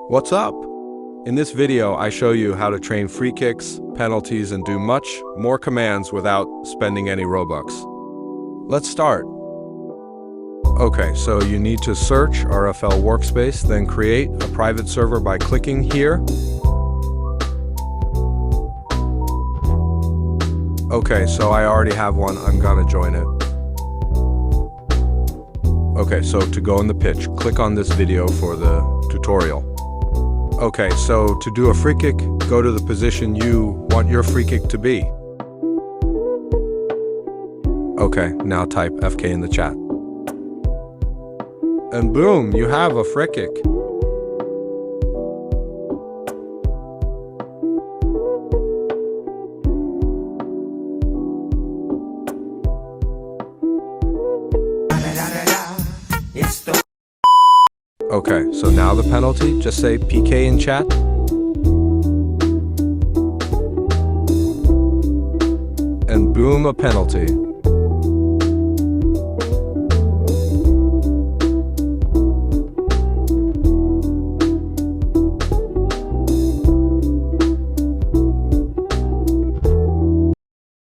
What's up? In this video, I show you how to train free kicks, penalties, and do much more commands without spending any Robux. Let's start. Okay, so you need to search RFL Workspace, then create a private server by clicking here. Okay, so I already have one, I'm gonna join it. Okay, so to go in the pitch, click on this video for the tutorial. Okay, so to do a free kick, go to the position you want your free kick to be. Okay, now type FK in the chat. And boom, you have a free kick. Okay, so now the penalty, just say PK in chat. And boom, a penalty.